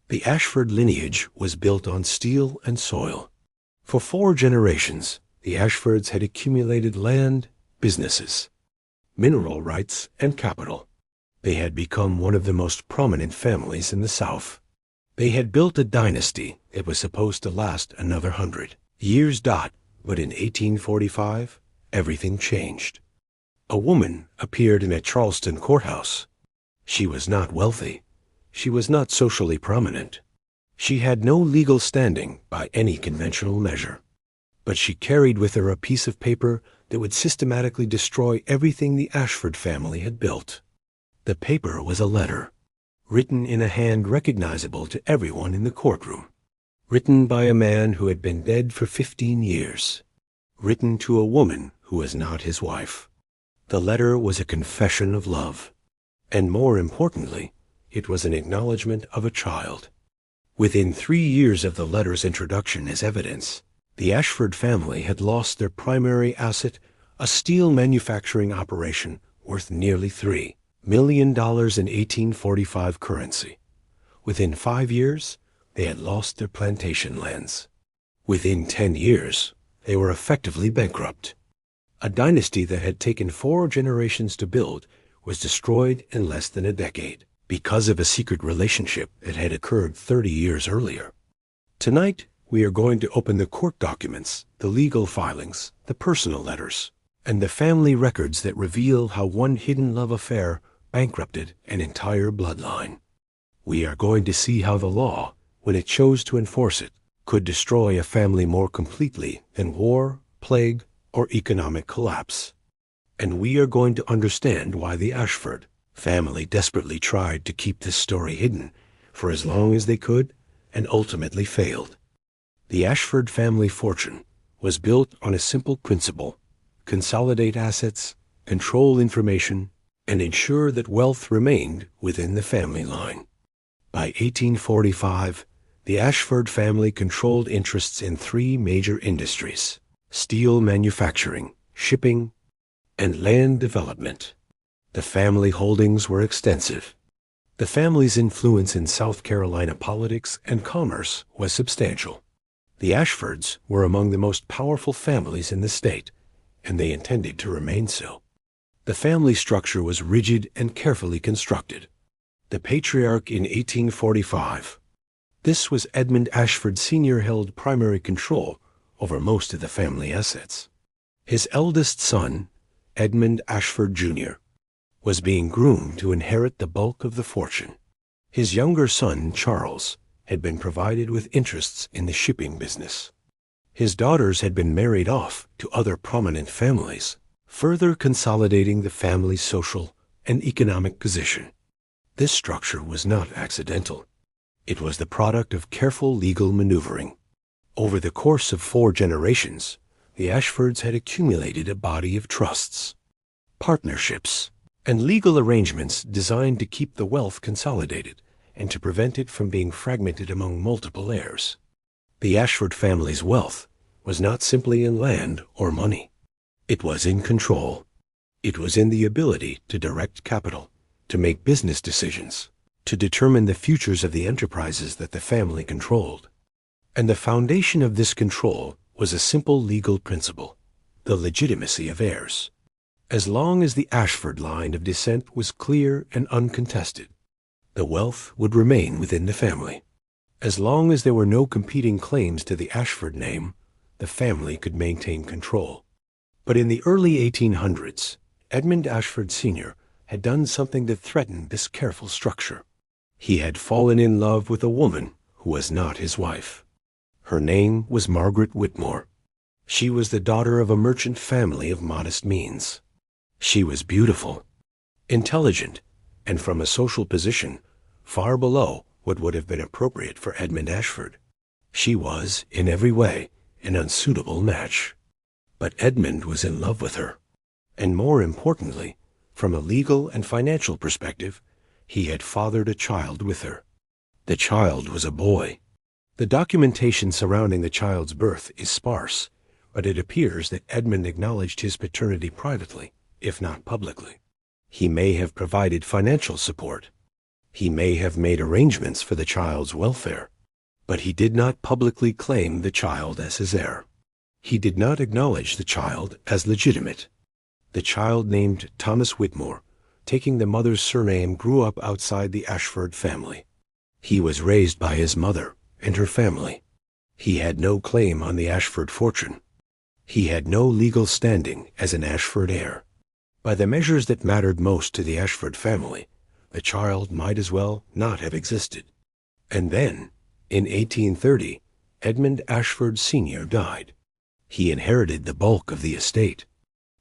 The Ashford lineage was built on steel and soil. For 4 generations, the Ashfords had accumulated land, businesses, mineral rights, and capital. They had become one of the most prominent families in the South. They had built a dynasty that was supposed to last another 100 years. But in 1845, everything changed. A woman appeared in a Charleston courthouse. She was not wealthy. She was not socially prominent. She had no legal standing by any conventional measure. But she carried with her a piece of paper that would systematically destroy everything the Ashford family had built. The paper was a letter, written in a hand recognizable to everyone in the courtroom. Written by a man who had been dead for 15 years. Written to a woman who was not his wife. The letter was a confession of love. And more importantly, it was an acknowledgement of a child. Within 3 years of the letter's introduction as evidence, the Ashford family had lost their primary asset, a steel manufacturing operation worth nearly $3 million in 1845 currency. Within 5 years, they had lost their plantation lands. Within 10 years, they were effectively bankrupt. A dynasty that had taken 4 generations to build was destroyed in less than a decade because of a secret relationship that had occurred 30 years earlier. Tonight, we are going to open the court documents, the legal filings, the personal letters, and the family records that reveal how one hidden love affair bankrupted an entire bloodline. We are going to see how the law, when it chose to enforce it, could destroy a family more completely than war, plague, or economic collapse. And we are going to understand why the Ashford family desperately tried to keep this story hidden for as long as they could and ultimately failed. The Ashford family fortune was built on a simple principle: consolidate assets, control information, and ensure that wealth remained within the family line. By 1845, the Ashford family controlled interests in 3 major industries: steel manufacturing, shipping, and land development. The family holdings were extensive. The family's influence in South Carolina politics and commerce was substantial. The Ashfords were among the most powerful families in the state, and they intended to remain so. The family structure was rigid and carefully constructed. The patriarch in 1845. This was Edmund Ashford Sr. held primary control over most of the family assets. His eldest son, Edmund Ashford Jr., was being groomed to inherit the bulk of the fortune. His younger son, Charles, had been provided with interests in the shipping business. His daughters had been married off to other prominent families, further consolidating the family's social and economic position. This structure was not accidental. It was the product of careful legal maneuvering. Over the course of 4 generations, the Ashfords had accumulated a body of trusts, partnerships, and legal arrangements designed to keep the wealth consolidated and to prevent it from being fragmented among multiple heirs. The Ashford family's wealth was not simply in land or money. It was in control. It was in the ability to direct capital, to make business decisions, to determine the futures of the enterprises that the family controlled. And the foundation of this control was a simple legal principle: the legitimacy of heirs. As long as the Ashford line of descent was clear and uncontested, the wealth would remain within the family. As long as there were no competing claims to the Ashford name, the family could maintain control. But in the early 1800s, Edmund Ashford Sr. had done something that threatened this careful structure. He had fallen in love with a woman who was not his wife. Her name was Margaret Whitmore. She was the daughter of a merchant family of modest means. She was beautiful, intelligent, and from a social position far below what would have been appropriate for Edmund Ashford. She was, in every way, an unsuitable match. But Edmund was in love with her, and more importantly, from a legal and financial perspective, he had fathered a child with her. The child was a boy. The documentation surrounding the child's birth is sparse, but it appears that Edmund acknowledged his paternity privately, if not publicly. He may have provided financial support. He may have made arrangements for the child's welfare, but he did not publicly claim the child as his heir. He did not acknowledge the child as legitimate. The child, named Thomas Whitmore, taking the mother's surname, grew up outside the Ashford family. He was raised by his mother and her family. He had no claim on the Ashford fortune. He had no legal standing as an Ashford heir. By the measures that mattered most to the Ashford family, the child might as well not have existed. And then, in 1830, Edmund Ashford Sr. died. He inherited the bulk of the estate.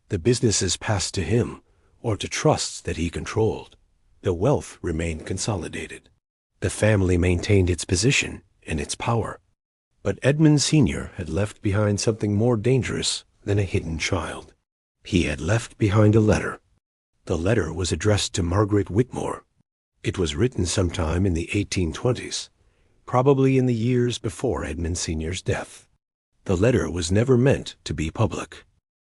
The businesses passed to him, or to trusts that he controlled. The wealth remained consolidated. The family maintained its position and its power. But Edmund Sr. had left behind something more dangerous than a hidden child. He had left behind a letter. The letter was addressed to Margaret Whitmore. It was written sometime in the 1820s, probably in the years before Edmund Sr.'s death. The letter was never meant to be public.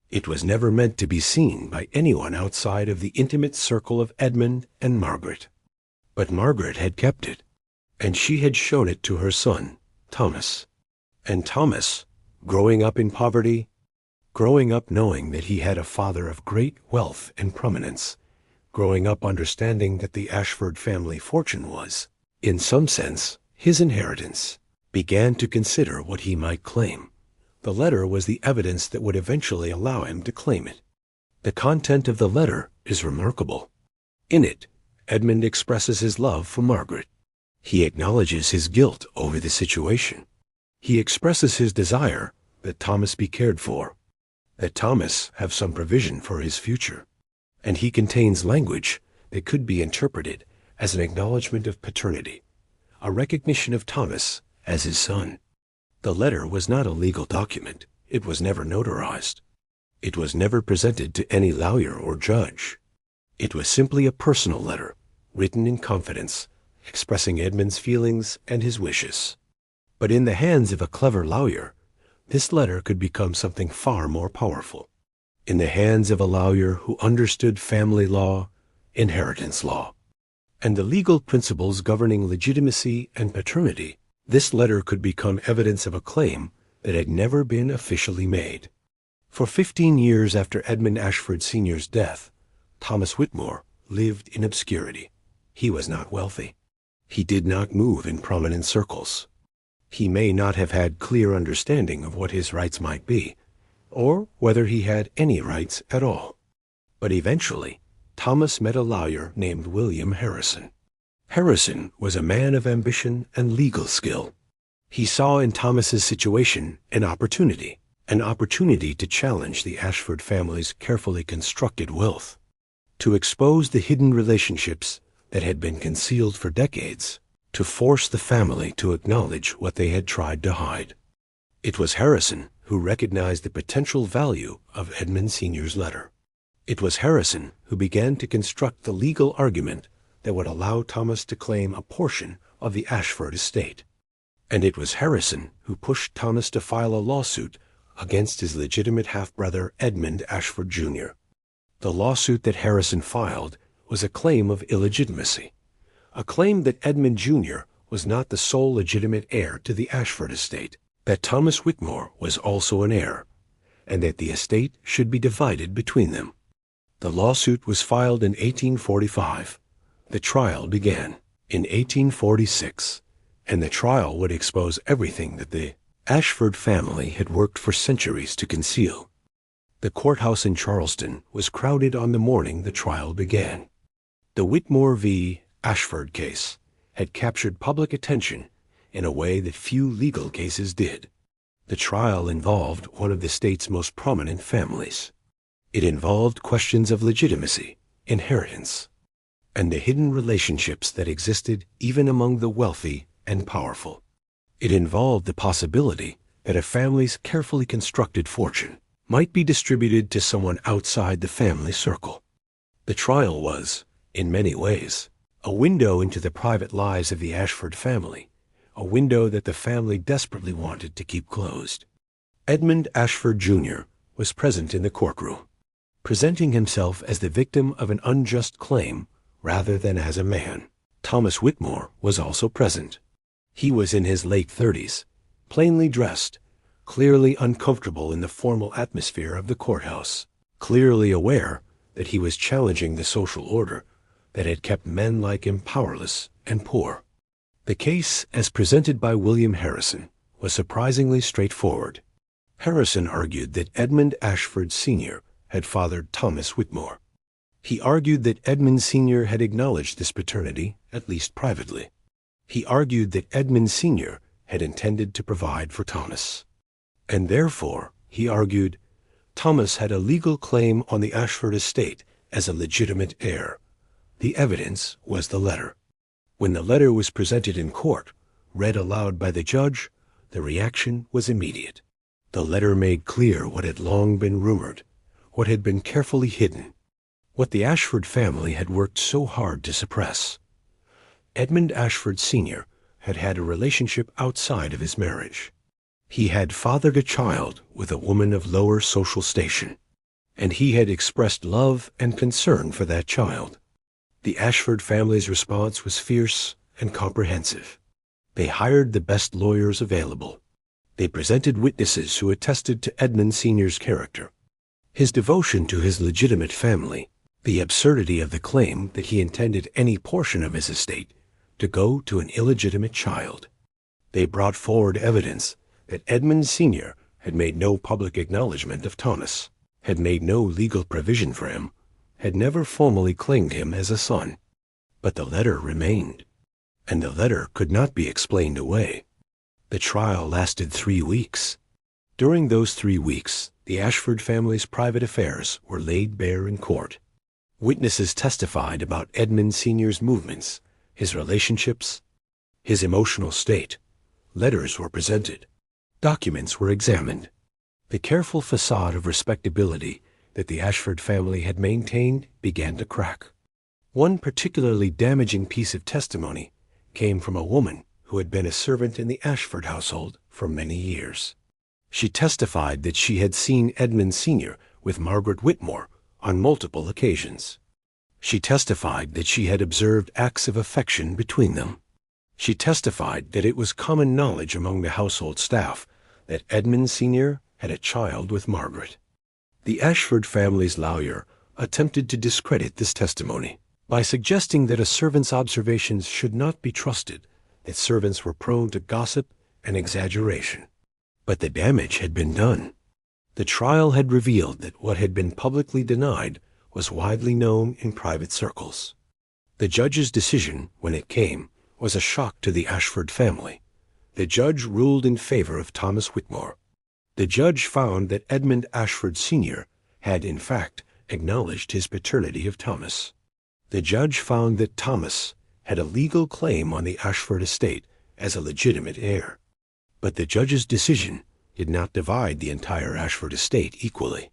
It was never meant to be seen by anyone outside of the intimate circle of Edmund and Margaret. But Margaret had kept it, and she had shown it to her son, Thomas. And Thomas, growing up in poverty, growing up knowing that he had a father of great wealth and prominence, growing up understanding that the Ashford family fortune was, in some sense, his inheritance, began to consider what he might claim. The letter was the evidence that would eventually allow him to claim it. The content of the letter is remarkable. In it, Edmund expresses his love for Margaret. He acknowledges his guilt over the situation. He expresses his desire that Thomas be cared for, that Thomas have some provision for his future. And he contains language that could be interpreted as an acknowledgement of paternity, a recognition of Thomas as his son. The letter was not a legal document. It was never notarized. It was never presented to any lawyer or judge. It was simply a personal letter, written in confidence, expressing Edmund's feelings and his wishes. But in the hands of a clever lawyer, this letter could become something far more powerful. In the hands of a lawyer who understood family law, inheritance law, and the legal principles governing legitimacy and paternity, this letter could become evidence of a claim that had never been officially made. For 15 years after Edmund Ashford Sr.'s death, Thomas Whitmore lived in obscurity. He was not wealthy. He did not move in prominent circles. He may not have had clear understanding of what his rights might be, or whether he had any rights at all. But eventually, Thomas met a lawyer named William Harrison. Harrison was a man of ambition and legal skill. He saw in Thomas's situation an opportunity to challenge the Ashford family's carefully constructed wealth, to expose the hidden relationships that had been concealed for decades, to force the family to acknowledge what they had tried to hide. It was Harrison who recognized the potential value of Edmund Sr.'s letter. It was Harrison who began to construct the legal argument that would allow Thomas to claim a portion of the Ashford estate. And it was Harrison who pushed Thomas to file a lawsuit against his legitimate half-brother Edmund Ashford Jr. The lawsuit that Harrison filed was a claim of illegitimacy, a claim that Edmund Jr. was not the sole legitimate heir to the Ashford estate, that Thomas Whitmore was also an heir, and that the estate should be divided between them. The lawsuit was filed in 1845. The trial began in 1846, and the trial would expose everything that the Ashford family had worked for centuries to conceal. The courthouse in Charleston was crowded on the morning the trial began. The Whitmore v. Ashford case had captured public attention in a way that few legal cases did. The trial involved one of the state's most prominent families. It involved questions of legitimacy, inheritance, and the hidden relationships that existed even among the wealthy and powerful. It involved the possibility that a family's carefully constructed fortune might be distributed to someone outside the family circle. The trial was, in many ways, a window into the private lives of the Ashford family, a window that the family desperately wanted to keep closed. Edmund Ashford Jr. was present in the courtroom, presenting himself as the victim of an unjust claim rather than as a man. Thomas Whitmore was also present. He was in his late 30s, plainly dressed, clearly uncomfortable in the formal atmosphere of the courthouse, clearly aware that he was challenging the social order that had kept men like him powerless and poor. The case, as presented by William Harrison, was surprisingly straightforward. Harrison argued that Edmund Ashford Sr. had fathered Thomas Whitmore. He argued that Edmund Sr. had acknowledged this paternity, at least privately. He argued that Edmund Sr. had intended to provide for Thomas. And therefore, he argued, Thomas had a legal claim on the Ashford estate as a legitimate heir. The evidence was the letter. When the letter was presented in court, read aloud by the judge, the reaction was immediate. The letter made clear what had long been rumored, what had been carefully hidden, what the Ashford family had worked so hard to suppress. Edmund Ashford Sr. had had a relationship outside of his marriage. He had fathered a child with a woman of lower social station, and he had expressed love and concern for that child. The Ashford family's response was fierce and comprehensive. They hired the best lawyers available. They presented witnesses who attested to Edmund Sr.'s character, his devotion to his legitimate family, the absurdity of the claim that he intended any portion of his estate to go to an illegitimate child. They brought forward evidence that Edmund Sr. had made no public acknowledgment of Thomas, had made no legal provision for him, had never formally claimed him as a son. But the letter remained, and the letter could not be explained away. The trial lasted 3 weeks. During those 3 weeks, the Ashford family's private affairs were laid bare in court. Witnesses testified about Edmund Sr.'s movements, his relationships, his emotional state. Letters were presented. Documents were examined. The careful facade of respectability that the Ashford family had maintained began to crack. One particularly damaging piece of testimony came from a woman who had been a servant in the Ashford household for many years. She testified that she had seen Edmund Sr. with Margaret Whitmore on multiple occasions. She testified that she had observed acts of affection between them. She testified that it was common knowledge among the household staff that Edmund Sr. had a child with Margaret. The Ashford family's lawyer attempted to discredit this testimony by suggesting that a servant's observations should not be trusted, that servants were prone to gossip and exaggeration. But the damage had been done. The trial had revealed that what had been publicly denied was widely known in private circles. The judge's decision, when it came, was a shock to the Ashford family. The judge ruled in favor of Thomas Whitmore. The judge found that Edmund Ashford Sr. had, in fact, acknowledged his paternity of Thomas. The judge found that Thomas had a legal claim on the Ashford estate as a legitimate heir. But the judge's decision did not divide the entire Ashford estate equally.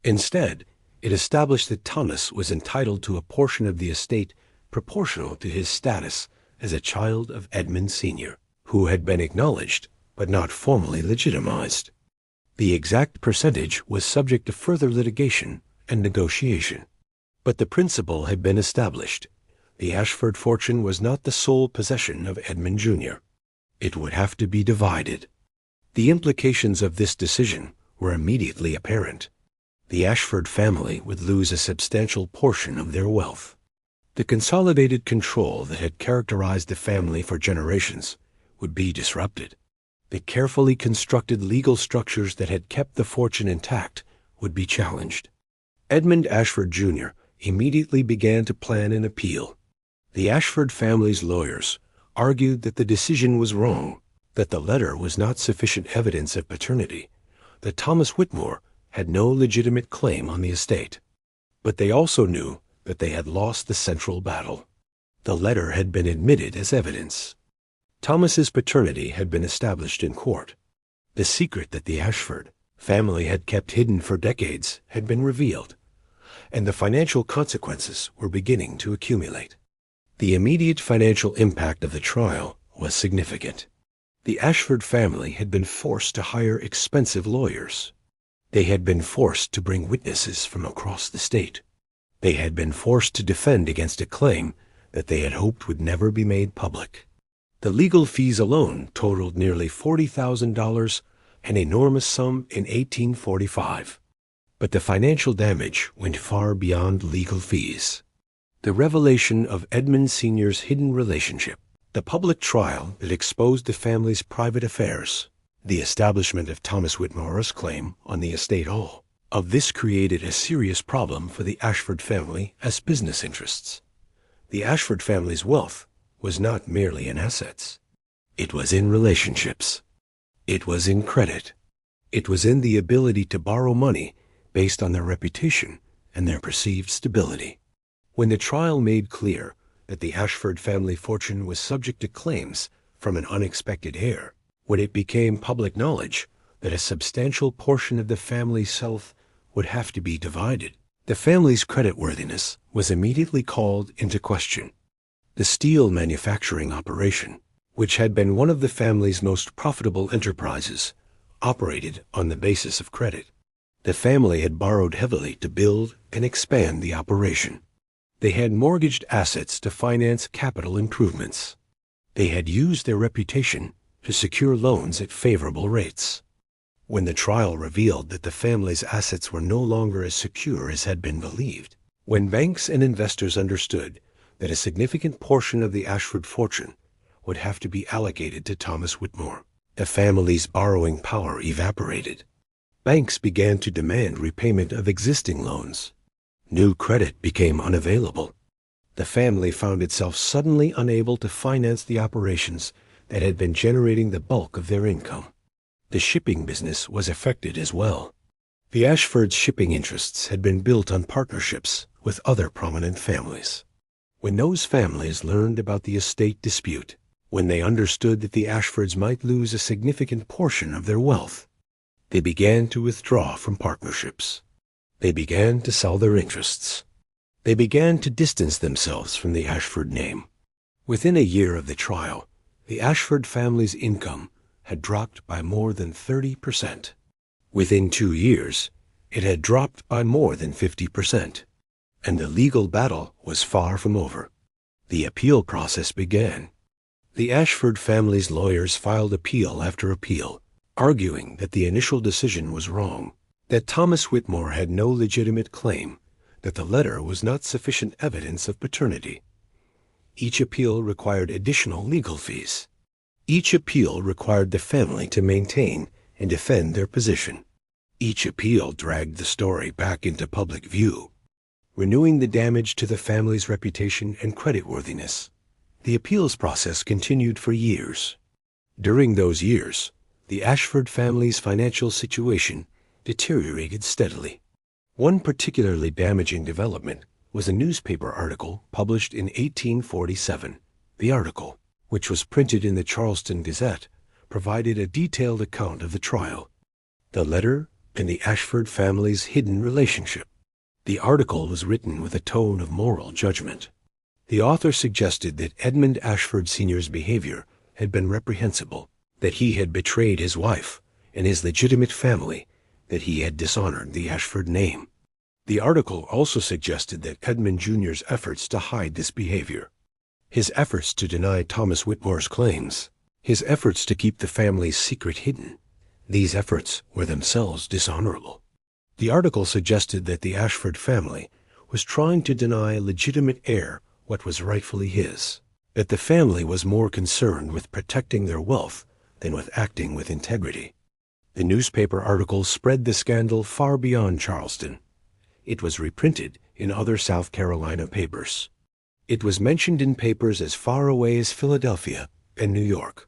Instead, it established that Thomas was entitled to a portion of the estate proportional to his status as a child of Edmund Sr., who had been acknowledged but not formally legitimized. The exact percentage was subject to further litigation and negotiation. But the principle had been established. The Ashford fortune was not the sole possession of Edmund Jr. It would have to be divided. The implications of this decision were immediately apparent. The Ashford family would lose a substantial portion of their wealth. The consolidated control that had characterized the family for generations would be disrupted. The carefully constructed legal structures that had kept the fortune intact would be challenged. Edmund Ashford Jr. immediately began to plan an appeal. The Ashford family's lawyers argued that the decision was wrong, that the letter was not sufficient evidence of paternity, that Thomas Whitmore had no legitimate claim on the estate. But they also knew that they had lost the central battle. The letter had been admitted as evidence. Thomas's paternity had been established in court. The secret that the Ashford family had kept hidden for decades had been revealed, and the financial consequences were beginning to accumulate. The immediate financial impact of the trial was significant. The Ashford family had been forced to hire expensive lawyers. They had been forced to bring witnesses from across the state. They had been forced to defend against a claim that they had hoped would never be made public. The legal fees alone totaled nearly $40,000, an enormous sum in 1845. But the financial damage went far beyond legal fees. The revelation of Edmund Sr.'s hidden relationship, the public trial that exposed the family's private affairs, the establishment of Thomas Whitmore's claim on the estate all of this created a serious problem for the Ashford family as business interests. The Ashford family's wealth was not merely in assets. It was in relationships. It was in credit. It was in the ability to borrow money based on their reputation and their perceived stability. When the trial made clear that the Ashford family fortune was subject to claims from an unexpected heir, when it became public knowledge that a substantial portion of the family's wealth would have to be divided, the family's creditworthiness was immediately called into question. The steel manufacturing operation, which had been one of the family's most profitable enterprises, operated on the basis of credit. The family had borrowed heavily to build and expand the operation. They had mortgaged assets to finance capital improvements. They had used their reputation to secure loans at favorable rates. When the trial revealed that the family's assets were no longer as secure as had been believed, when banks and investors understood that a significant portion of the Ashford fortune would have to be allocated to Thomas Whitmore, the family's borrowing power evaporated. Banks began to demand repayment of existing loans. New credit became unavailable. The family found itself suddenly unable to finance the operations that had been generating the bulk of their income. The shipping business was affected as well. The Ashford's shipping interests had been built on partnerships with other prominent families. When those families learned about the estate dispute, when they understood that the Ashfords might lose a significant portion of their wealth, they began to withdraw from partnerships. They began to sell their interests. They began to distance themselves from the Ashford name. Within a year of the trial, the Ashford family's income had dropped by more than 30%. Within 2 years, it had dropped by more than 50%. And the legal battle was far from over. The appeal process began. The Ashford family's lawyers filed appeal after appeal, arguing that the initial decision was wrong, that Thomas Whitmore had no legitimate claim, that the letter was not sufficient evidence of paternity. Each appeal required additional legal fees. Each appeal required the family to maintain and defend their position. Each appeal dragged the story back into public view, renewing the damage to the family's reputation and creditworthiness. The appeals process continued for years. During those years, the Ashford family's financial situation deteriorated steadily. One particularly damaging development was a newspaper article published in 1847. The article, which was printed in the Charleston Gazette, provided a detailed account of the trial, the letter, and the Ashford family's hidden relationship. The article was written with a tone of moral judgment. The author suggested that Edmund Ashford Sr.'s behavior had been reprehensible, that he had betrayed his wife and his legitimate family, that he had dishonored the Ashford name. The article also suggested that Edmund Jr.'s efforts to hide this behavior, his efforts to deny Thomas Whitmore's claims, his efforts to keep the family's secret hidden, these efforts were themselves dishonorable. The article suggested that the Ashford family was trying to deny a legitimate heir what was rightfully his, that the family was more concerned with protecting their wealth than with acting with integrity. The newspaper article spread the scandal far beyond Charleston. It was reprinted in other South Carolina papers. It was mentioned in papers as far away as Philadelphia and New York.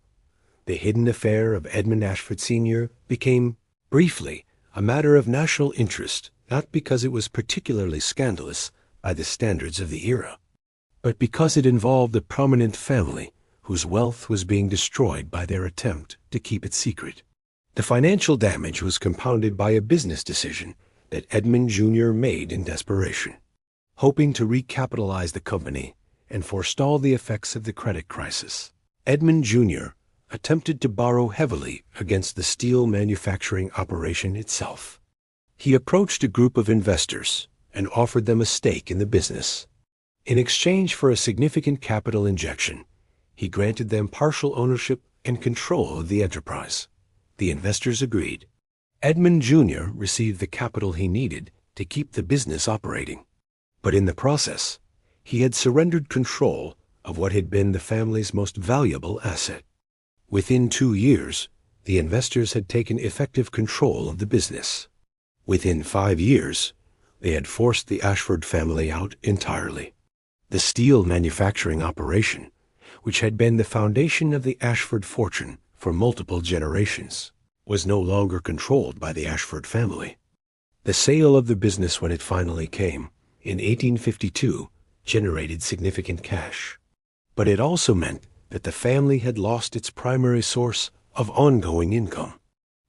The hidden affair of Edmund Ashford Sr. became, briefly, a matter of national interest, not because it was particularly scandalous by the standards of the era, but because it involved a prominent family whose wealth was being destroyed by their attempt to keep it secret. The financial damage was compounded by a business decision that Edmund Jr. made in desperation, hoping to recapitalize the company and forestall the effects of the credit crisis. Edmund Jr. attempted to borrow heavily against the steel manufacturing operation itself. He approached a group of investors and offered them a stake in the business. In exchange for a significant capital injection, he granted them partial ownership and control of the enterprise. The investors agreed. Edmund Jr. received the capital he needed to keep the business operating. But in the process, he had surrendered control of what had been the family's most valuable asset. Within 2 years, the investors had taken effective control of the business. Within 5 years, they had forced the Ashford family out entirely. The steel manufacturing operation, which had been the foundation of the Ashford fortune for multiple generations, was no longer controlled by the Ashford family. The sale of the business when it finally came, in 1852, generated significant cash. But it also meant that the family had lost its primary source of ongoing income.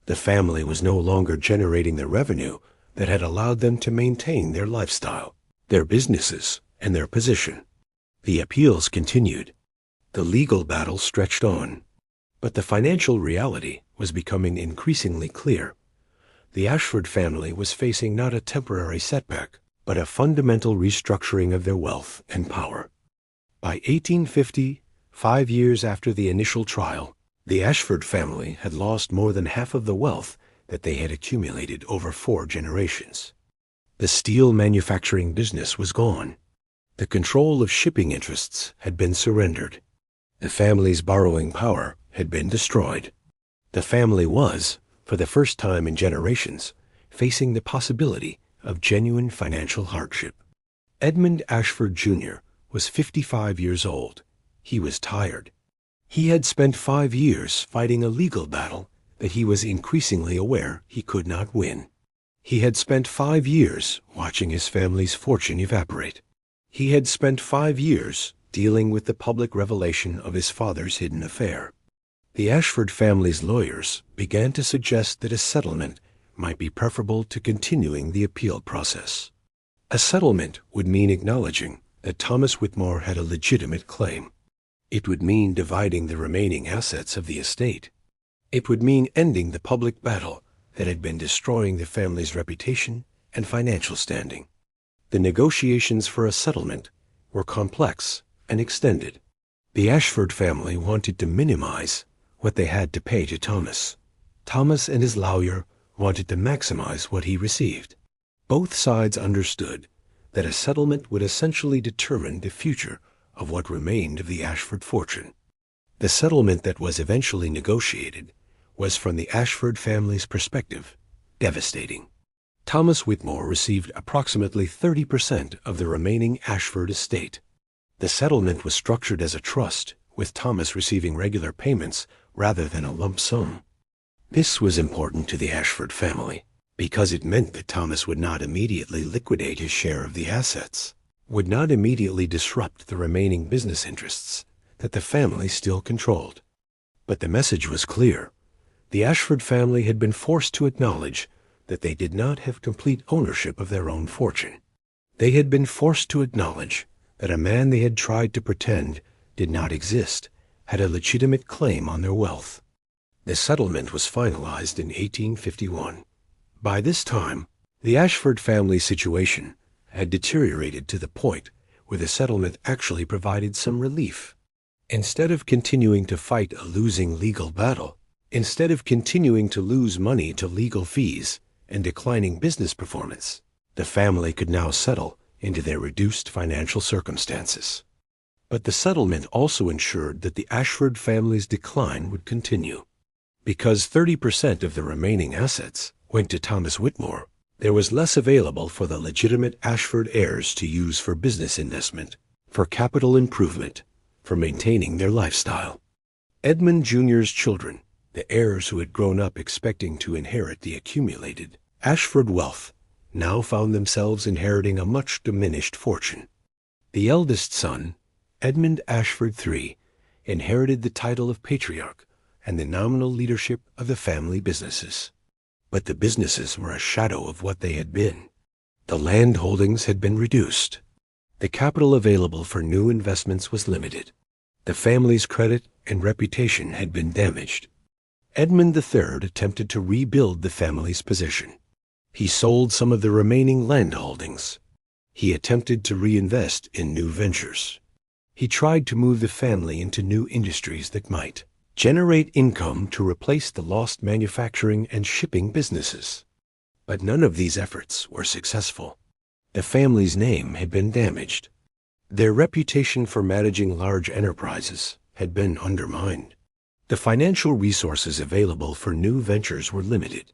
The family was no longer generating the revenue that had allowed them to maintain their lifestyle, their businesses, and their position. The appeals continued. The legal battle stretched on. But the financial reality was becoming increasingly clear. The Ashford family was facing not a temporary setback, but a fundamental restructuring of their wealth and power. By 1850, 5 years after the initial trial, the Ashford family had lost more than half of the wealth that they had accumulated over 4 generations. The steel manufacturing business was gone. The control of shipping interests had been surrendered. The family's borrowing power had been destroyed. The family was, for the first time in generations, facing the possibility of genuine financial hardship. Edmund Ashford Jr. was 55 years old. He was tired. He had spent 5 years fighting a legal battle that he was increasingly aware he could not win. He had spent 5 years watching his family's fortune evaporate. He had spent 5 years dealing with the public revelation of his father's hidden affair. The Ashford family's lawyers began to suggest that a settlement might be preferable to continuing the appeal process. A settlement would mean acknowledging that Thomas Whitmore had a legitimate claim. It would mean dividing the remaining assets of the estate. It would mean ending the public battle that had been destroying the family's reputation and financial standing. The negotiations for a settlement were complex and extended. The Ashford family wanted to minimize what they had to pay to Thomas. Thomas and his lawyer wanted to maximize what he received. Both sides understood that a settlement would essentially determine the future of what remained of the Ashford fortune. The settlement that was eventually negotiated was, from the Ashford family's perspective, devastating. Thomas Whitmore received approximately 30% of the remaining Ashford estate. The settlement was structured as a trust, with Thomas receiving regular payments rather than a lump sum. This was important to the Ashford family because it meant that Thomas would not immediately liquidate his share of the assets, would not immediately disrupt the remaining business interests that the family still controlled. But the message was clear. The Ashford family had been forced to acknowledge that they did not have complete ownership of their own fortune. They had been forced to acknowledge that a man they had tried to pretend did not exist had a legitimate claim on their wealth. The settlement was finalized in 1851. By this time, the Ashford family situation had deteriorated to the point where the settlement actually provided some relief. Instead of continuing to fight a losing legal battle, instead of continuing to lose money to legal fees and declining business performance, the family could now settle into their reduced financial circumstances. But the settlement also ensured that the Ashford family's decline would continue. Because 30% of the remaining assets went to Thomas Whitmore, there was less available for the legitimate Ashford heirs to use for business investment, for capital improvement, for maintaining their lifestyle. Edmund Jr.'s children, the heirs who had grown up expecting to inherit the accumulated Ashford wealth, now found themselves inheriting a much diminished fortune. The eldest son, Edmund Ashford III, inherited the title of patriarch and the nominal leadership of the family businesses. But the businesses were a shadow of what they had been. The land holdings had been reduced. The capital available for new investments was limited. The family's credit and reputation had been damaged. Edmund III attempted to rebuild the family's position. He sold some of the remaining land holdings. He attempted to reinvest in new ventures. He tried to move the family into new industries that might generate income to replace the lost manufacturing and shipping businesses. But none of these efforts were successful. The family's name had been damaged. Their reputation for managing large enterprises had been undermined. The financial resources available for new ventures were limited.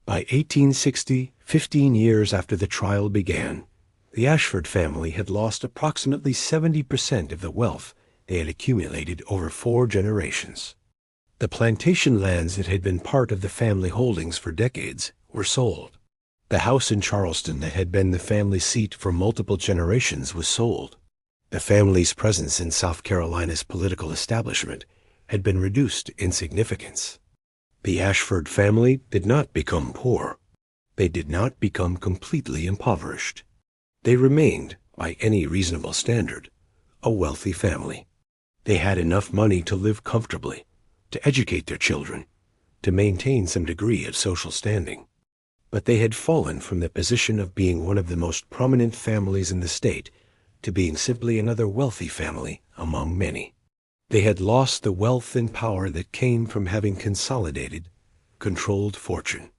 By 1860, 15 years after the trial began, the Ashford family had lost approximately 70% of the wealth they had accumulated over 4 generations. The plantation lands that had been part of the family holdings for decades were sold. The house in Charleston that had been the family seat for multiple generations was sold. The family's presence in South Carolina's political establishment had been reduced in significance. The Ashford family did not become poor. They did not become completely impoverished. They remained, by any reasonable standard, a wealthy family. They had enough money to live comfortably, to educate their children, to maintain some degree of social standing. But they had fallen from the position of being one of the most prominent families in the state to being simply another wealthy family among many. They had lost the wealth and power that came from having consolidated, controlled fortune.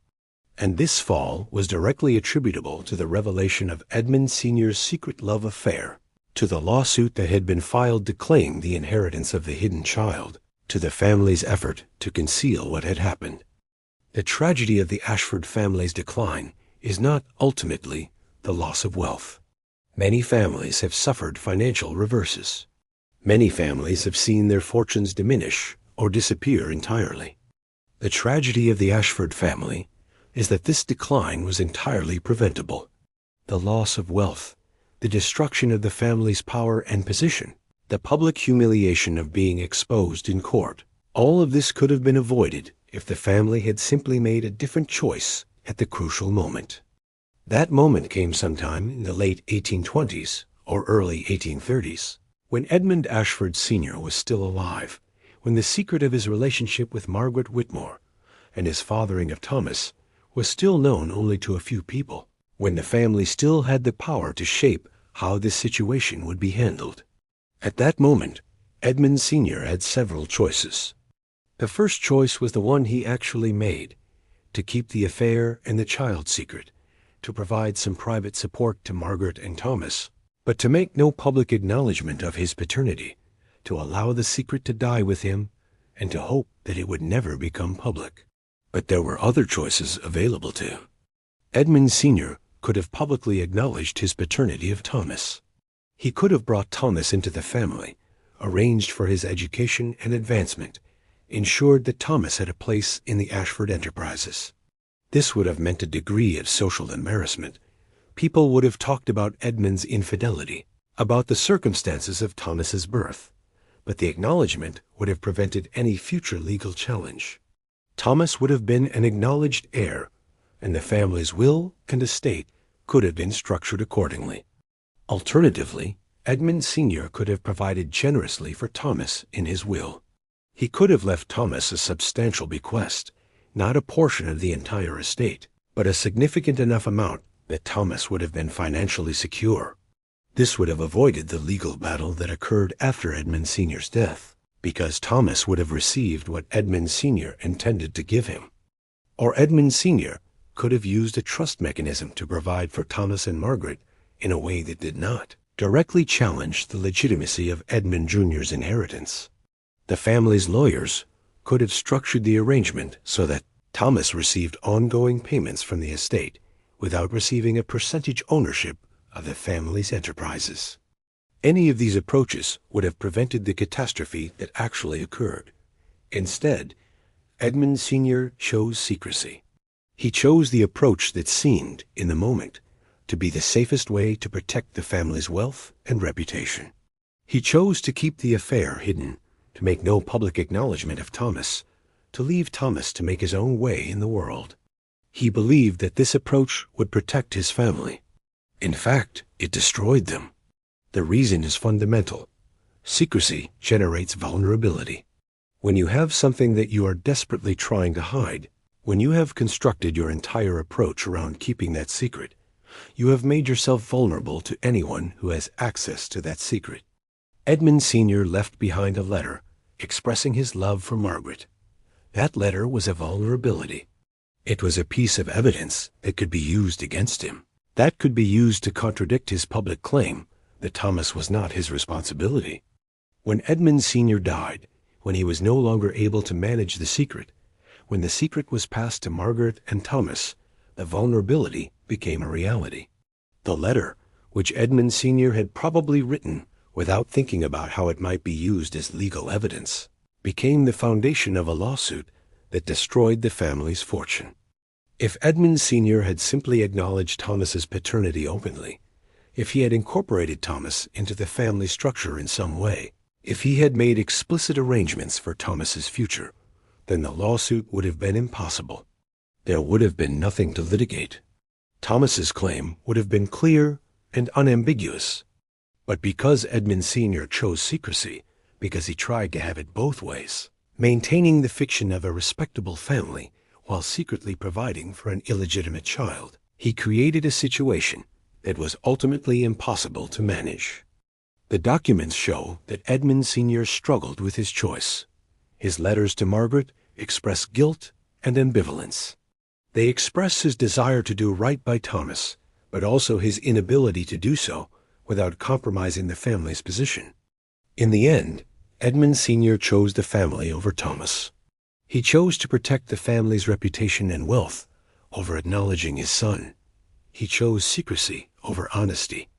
And this fall was directly attributable to the revelation of Edmund Sr.'s secret love affair, to the lawsuit that had been filed to claim the inheritance of the hidden child, to the family's effort to conceal what had happened. The tragedy of the Ashford family's decline is not ultimately the loss of wealth. Many families have suffered financial reverses. Many families have seen their fortunes diminish or disappear entirely. The tragedy of the Ashford family is that this decline was entirely preventable. The loss of wealth, the destruction of the family's power and position, the public humiliation of being exposed in court, all of this could have been avoided if the family had simply made a different choice at the crucial moment. That moment came sometime in the late 1820s or early 1830s, when Edmund Ashford Sr. was still alive, when the secret of his relationship with Margaret Whitmore and his fathering of Thomas was still known only to a few people, when the family still had the power to shape how this situation would be handled. At that moment, Edmund Sr. had several choices. The first choice was the one he actually made, to keep the affair and the child secret, to provide some private support to Margaret and Thomas, but to make no public acknowledgement of his paternity, to allow the secret to die with him, and to hope that it would never become public. But there were other choices available to. Edmund Sr. could have publicly acknowledged his paternity of Thomas. He could have brought Thomas into the family, arranged for his education and advancement, ensured that Thomas had a place in the Ashford enterprises. This would have meant a degree of social embarrassment. People would have talked about Edmund's infidelity, about the circumstances of Thomas's birth, but the acknowledgement would have prevented any future legal challenge. Thomas would have been an acknowledged heir, and the family's will and estate could have been structured accordingly. Alternatively, Edmund Sr. could have provided generously for Thomas in his will. He could have left Thomas a substantial bequest, not a portion of the entire estate, but a significant enough amount that Thomas would have been financially secure. This would have avoided the legal battle that occurred after Edmund Sr.'s death, because Thomas would have received what Edmund Sr. intended to give him. Or Edmund Sr. could have used a trust mechanism to provide for Thomas and Margaret in a way that did not directly challenge the legitimacy of Edmund Jr.'s inheritance. The family's lawyers could have structured the arrangement so that Thomas received ongoing payments from the estate without receiving a percentage ownership of the family's enterprises. Any of these approaches would have prevented the catastrophe that actually occurred. Instead, Edmund Sr. chose secrecy. He chose the approach that seemed, in the moment, to be the safest way to protect the family's wealth and reputation. He chose to keep the affair hidden, to make no public acknowledgement of Thomas, to leave Thomas to make his own way in the world. He believed that this approach would protect his family. In fact, it destroyed them. The reason is fundamental. Secrecy generates vulnerability. When you have something that you are desperately trying to hide, when you have constructed your entire approach around keeping that secret, You have made yourself vulnerable to anyone who has access to that secret. Edmund Sr. left behind a letter expressing his love for Margaret. That letter was a vulnerability. It was a piece of evidence that could be used against him. That could be used to contradict his public claim that Thomas was not his responsibility. When Edmund Sr. died, when he was no longer able to manage the secret, when the secret was passed to Margaret and Thomas, the vulnerability became a reality. The letter, which Edmund Sr. had probably written without thinking about how it might be used as legal evidence, became the foundation of a lawsuit that destroyed the family's fortune. If Edmund Sr. had simply acknowledged Thomas's paternity openly, if he had incorporated Thomas into the family structure in some way, if he had made explicit arrangements for Thomas's future, then the lawsuit would have been impossible. There would have been nothing to litigate. Thomas's claim would have been clear and unambiguous. But because Edmund Sr. chose secrecy, because he tried to have it both ways, maintaining the fiction of a respectable family while secretly providing for an illegitimate child, he created a situation that was ultimately impossible to manage. The documents show that Edmund Sr. struggled with his choice. His letters to Margaret express guilt and ambivalence. They express his desire to do right by Thomas, but also his inability to do so without compromising the family's position. In the end, Edmund Sr. chose the family over Thomas. He chose to protect the family's reputation and wealth over acknowledging his son. He chose secrecy over honesty,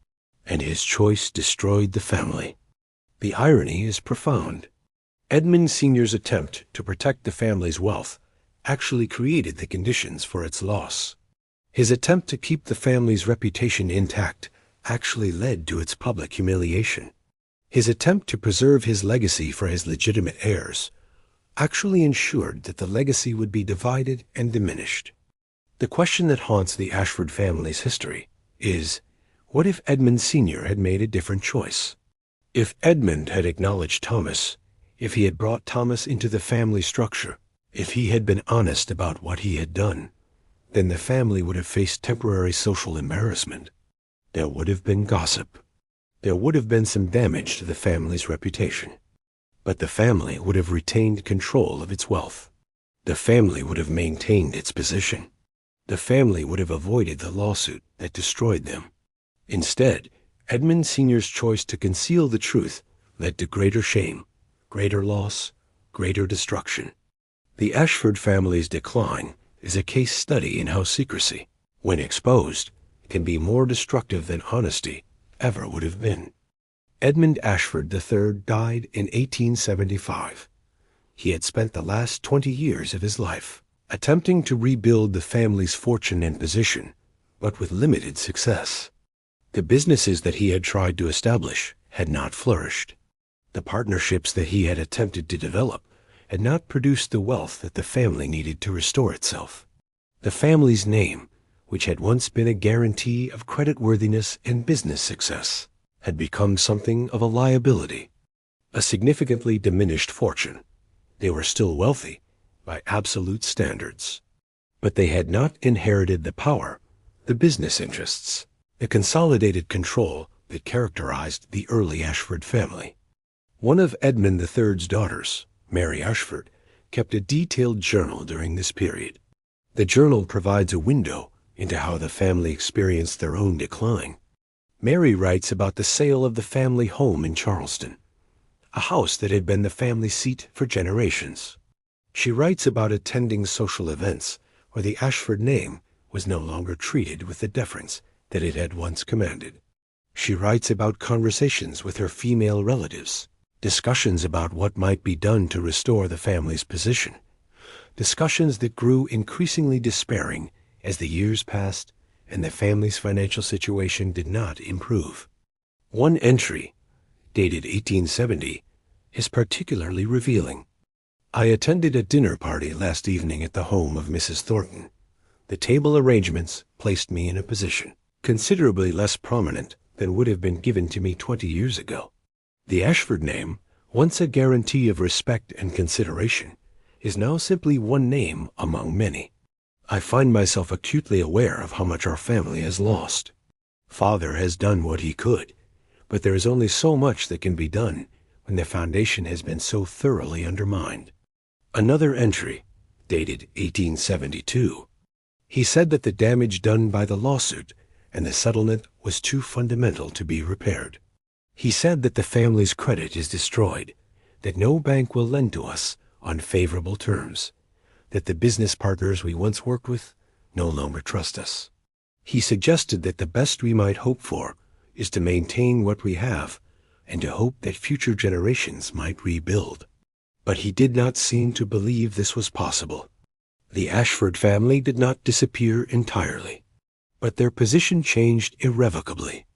and his choice destroyed the family. The irony is profound. Edmund Sr.'s attempt to protect the family's wealth actually created the conditions for its loss. His attempt to keep the family's reputation intact actually led to its public humiliation. His attempt to preserve his legacy for his legitimate heirs actually ensured that the legacy would be divided and diminished. The question that haunts the Ashford family's history is, what if Edmund Sr. had made a different choice? If Edmund had acknowledged Thomas, if he had brought Thomas into the family structure, if he had been honest about what he had done, then the family would have faced temporary social embarrassment. There would have been gossip. There would have been some damage to the family's reputation. But the family would have retained control of its wealth. The family would have maintained its position. The family would have avoided the lawsuit that destroyed them. Instead, Edmund Sr.'s choice to conceal the truth led to greater shame, greater loss, greater destruction. The Ashford family's decline is a case study in how secrecy, when exposed, can be more destructive than honesty ever would have been. Edmund Ashford III died in 1875. He had spent the last 20 years of his life attempting to rebuild the family's fortune and position, but with limited success. The businesses that he had tried to establish had not flourished. The partnerships that he had attempted to develop had not produced the wealth that the family needed to restore itself. The family's name, which had once been a guarantee of creditworthiness and business success, had become something of a liability, a significantly diminished fortune. They were still wealthy by absolute standards, but they had not inherited the power, the business interests, the consolidated control that characterized the early Ashford family. One of Edmund III's daughters, Mary Ashford, kept a detailed journal during this period. The journal provides a window into how the family experienced their own decline. Mary writes about the sale of the family home in Charleston, a house that had been the family seat for generations. She writes about attending social events where the Ashford name was no longer treated with the deference that it had once commanded. She writes about conversations with her female relatives, discussions about what might be done to restore the family's position, discussions that grew increasingly despairing as the years passed and the family's financial situation did not improve. One entry, dated 1870, is particularly revealing. I attended a dinner party last evening at the home of Mrs. Thornton. The table arrangements placed me in a position considerably less prominent than would have been given to me 20 years ago. The Ashford name, once a guarantee of respect and consideration, is now simply one name among many. I find myself acutely aware of how much our family has lost. Father has done what he could, but there is only so much that can be done when the foundation has been so thoroughly undermined. Another entry, dated 1872. He said that the damage done by the lawsuit and the settlement was too fundamental to be repaired. He said that the family's credit is destroyed, that no bank will lend to us on favorable terms, that the business partners we once worked with no longer trust us. He suggested that the best we might hope for is to maintain what we have and to hope that future generations might rebuild. But he did not seem to believe this was possible. The Ashford family did not disappear entirely, but their position changed irrevocably.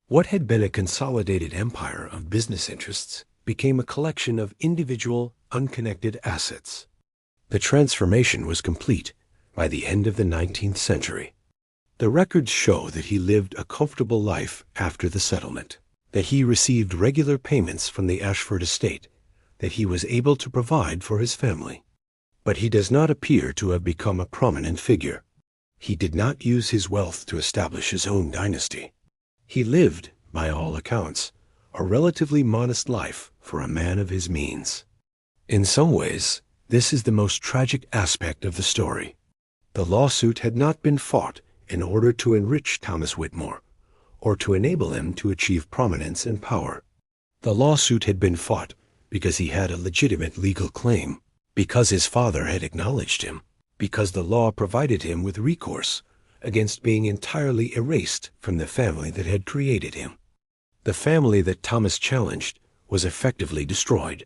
What had been a consolidated empire of business interests became a collection of individual, unconnected assets. The transformation was complete by the end of the 19th century. The records show that he lived a comfortable life after the settlement, that he received regular payments from the Ashford estate, that he was able to provide for his family. But he does not appear to have become a prominent figure. He did not use his wealth to establish his own dynasty. He lived, by all accounts, a relatively modest life for a man of his means. In some ways, this is the most tragic aspect of the story. The lawsuit had not been fought in order to enrich Thomas Whitmore, or to enable him to achieve prominence and power. The lawsuit had been fought because he had a legitimate legal claim, because his father had acknowledged him, because the law provided him with recourse against being entirely erased from the family that had created him. The family that Thomas challenged was effectively destroyed.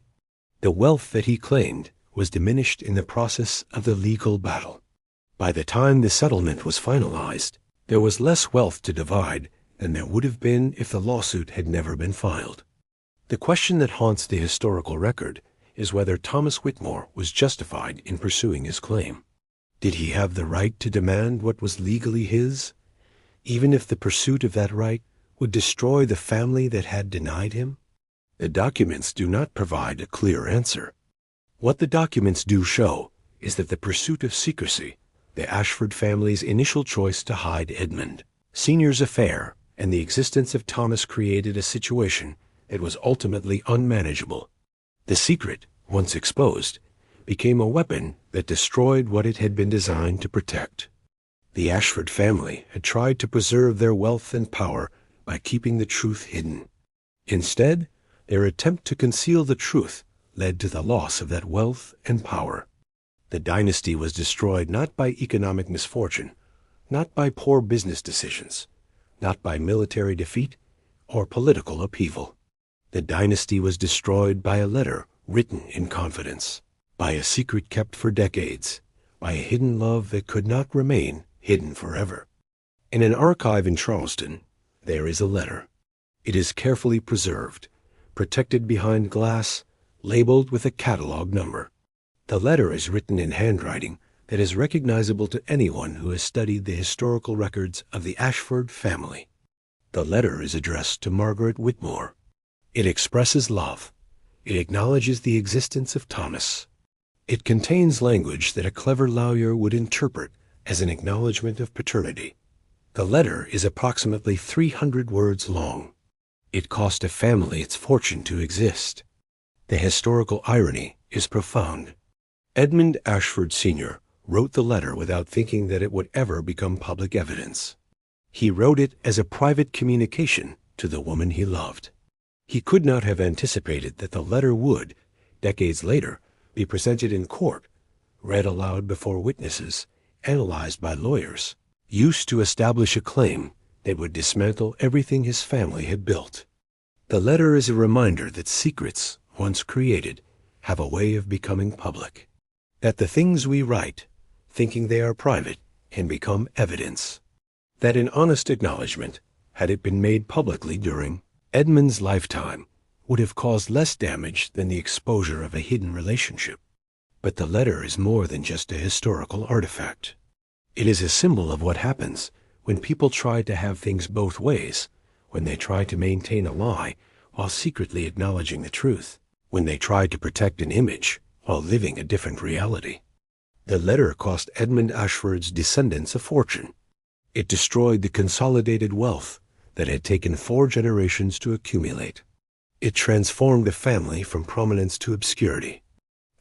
The wealth that he claimed was diminished in the process of the legal battle. By the time the settlement was finalized, there was less wealth to divide than there would have been if the lawsuit had never been filed. The question that haunts the historical record is whether Thomas Whitmore was justified in pursuing his claim. Did he have the right to demand what was legally his, even if the pursuit of that right would destroy the family that had denied him? The documents do not provide a clear answer. What the documents do show is that the pursuit of secrecy, the Ashford family's initial choice to hide Edmund Sr.'s affair, and the existence of Thomas created a situation that was ultimately unmanageable. The secret, once exposed, became a weapon that destroyed what it had been designed to protect. The Ashford family had tried to preserve their wealth and power by keeping the truth hidden. Instead, their attempt to conceal the truth led to the loss of that wealth and power. The dynasty was destroyed not by economic misfortune, not by poor business decisions, not by military defeat or political upheaval. The dynasty was destroyed by a letter written in confidence, by a secret kept for decades, by a hidden love that could not remain hidden forever. In an archive in Charleston, there is a letter. It is carefully preserved, protected behind glass, labeled with a catalog number. The letter is written in handwriting that is recognizable to anyone who has studied the historical records of the Ashford family. The letter is addressed to Margaret Whitmore. It expresses love. It acknowledges the existence of Thomas. It contains language that a clever lawyer would interpret as an acknowledgement of paternity. The letter is approximately 300 words long. It cost a family its fortune to exist. The historical irony is profound. Edmund Ashford Sr. wrote the letter without thinking that it would ever become public evidence. He wrote it as a private communication to the woman he loved. He could not have anticipated that the letter would, decades later, be presented in court, read aloud before witnesses, analyzed by lawyers, used to establish a claim that would dismantle everything his family had built. The letter is a reminder that secrets, once created, have a way of becoming public. That the things we write, thinking they are private, can become evidence. That an honest acknowledgement, had it been made publicly during Edmund's lifetime, would have caused less damage than the exposure of a hidden relationship. But the letter is more than just a historical artifact. It is a symbol of what happens when people try to have things both ways, when they try to maintain a lie while secretly acknowledging the truth, when they try to protect an image while living a different reality. The letter cost Edmund Ashford's descendants a fortune. It destroyed the consolidated wealth that had taken 4 generations to accumulate. It transformed the family from prominence to obscurity.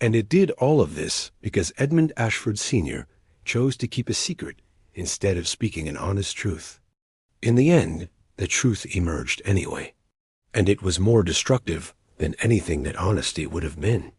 And it did all of this because Edmund Ashford Sr. chose to keep a secret instead of speaking an honest truth. In the end, the truth emerged anyway, and it was more destructive than anything that honesty would have been.